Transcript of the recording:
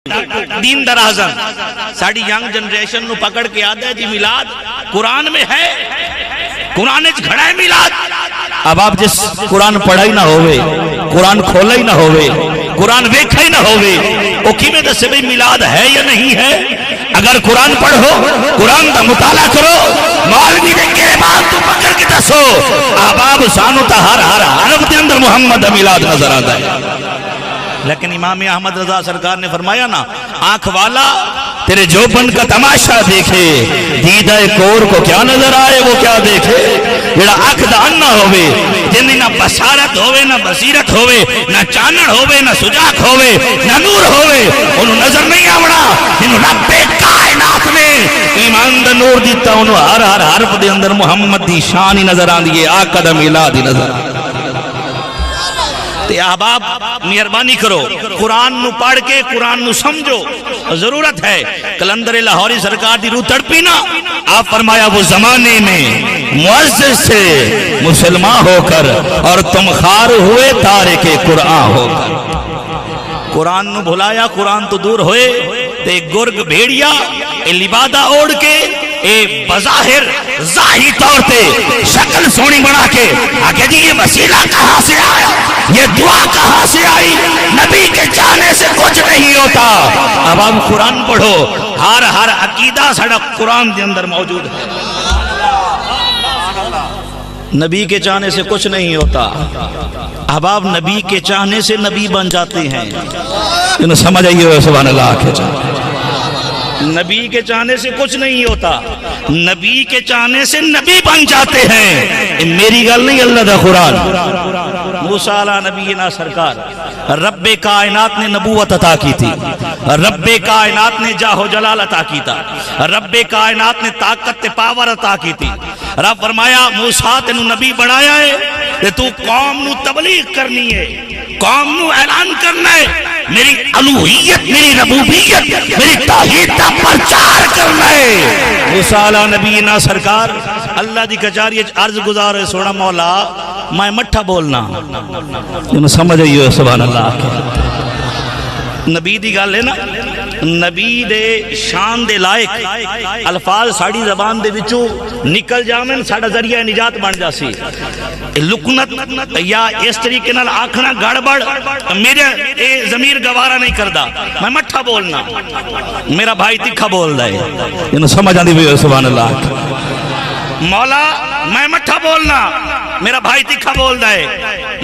دین درازن sari young generation نو پکڑ کے آدھا ہے جی میلاد قرآن میں ہے، قرآن گھڑا ہے میلاد۔ اب آپ جس قرآن پڑھا ہی نہ ہوئے، قرآن کھولا ہی نہ ہوئے، قرآن ویکھا ہی نہ ہوئے، وہ کیمیں دسے بھئی میلاد ہے یا نہیں ہے؟ اگر قرآن پڑھو، قرآن دا مطالعہ کرو، مولوی دے کے بعد تو پکڑ کے دسو آباب سانو تا ہر حرف دے اندر محمد میلاد نظر آتا ہے۔ لیکن امام احمد رضا سرکار نے فرمایا نا، آنکھ والا تیرے جوبن کا تماشا دیکھے، دیدہ کور کو کیا نظر آئے وہ کیا دیکھے۔ جڑا آنکھ دان نہ ہوئے، جنہیں نہ بصارت ہوئے نہ بصیرت ہوئے، نہ چانڑ ہوئے نہ سجاک ہوئے نہ نور ہوئے، انہوں نظر نہیں آوڑا جنہوں رب کائنات نے ایمان دا نور دیتا، انہوں ہر حرف دے اندر محمد دی شان ہی نظر آن دیئے، آقا دا میلاد ہی نظر آن دیئے۔ احباب مہربانی کرو، قرآن نو پڑھ کے قرآن نو سمجھو، ضرورت ہے۔ کلندر لاہوری سرکار دی روح تڑپی نا، آپ فرمایا وہ زمانے میں معزز سے مسلمان ہو کر اور تم خار ہوئے تارک قرآن ہو کر۔ قرآن نو بھلایا، قرآن تو دور ہوئے، تے گرگ بھیڑیا لبادہ اوڑ کے اے بظاہر ظاہری طور تے شکل سونی بنا کے آگے جی یہ وسیلہ کہاں سے آیا، یہ دعا کہاں سے آئی، نبی کے جانے سے کچھ نہیں ہوتا۔ اب آپ قرآن پڑھو، ہر عقیدہ سڑا قرآن دے اندر موجود ہے۔ نبی کے چاہنے سے کچھ نہیں ہوتا، اب آپ نبی کے چاہنے سے نبی بن جاتے ہیں۔ انہوں سمجھ آئیے سبحان اللہ کے چاہنے، نبی کے چاہنے سے کچھ نہیں ہوتا، نبی کے چاہنے سے نبی بن جاتے ہیں۔ میری گل نہیں، اللہ دا قرآن۔ موسیٰ علیہ نبینا سرکار، رب کائنات نے نبوت عطا کی تھی، رب کائنات نے جاہ و جلال عطا کی تھا، رب کائنات نے طاقت پاور عطا کی تھی۔ رب فرمایا موسیٰ تینوں نبی بنایا ہے کہ تو قوم نو تبلیغ کرنی ہے، قوم نو اعلان کرنا ہے، میری الوہیت، میری ربوبیت، میری توحید کا پرچار کرنا ہے۔ موسیٰ علیہ نبینا سرکار اللہ دی کچاری عرض گزار ہے، سونا مولا میں مٹھا بولنا، انہوں سمجھ آئیے سبحان اللہ۔ نبی دی گل ہے نا، نبی دے شان دے لائق الفاظ ساڑی زبان دے وچوں نکل جامن، ساڑا ذریعہ نجات بن جاسی۔ لکنت یا اس طریقے نال آکھنا گڑبڑ میرے ضمیر گوارا نہیں کردا، میں مٹھا بولنا، میرا بھائی تکھا بول دائے، انہوں سمجھ آندی بھی سبحان اللہ۔ مولا میں مٹھا بولنا، میرا بھائی تکھا بول دائے۔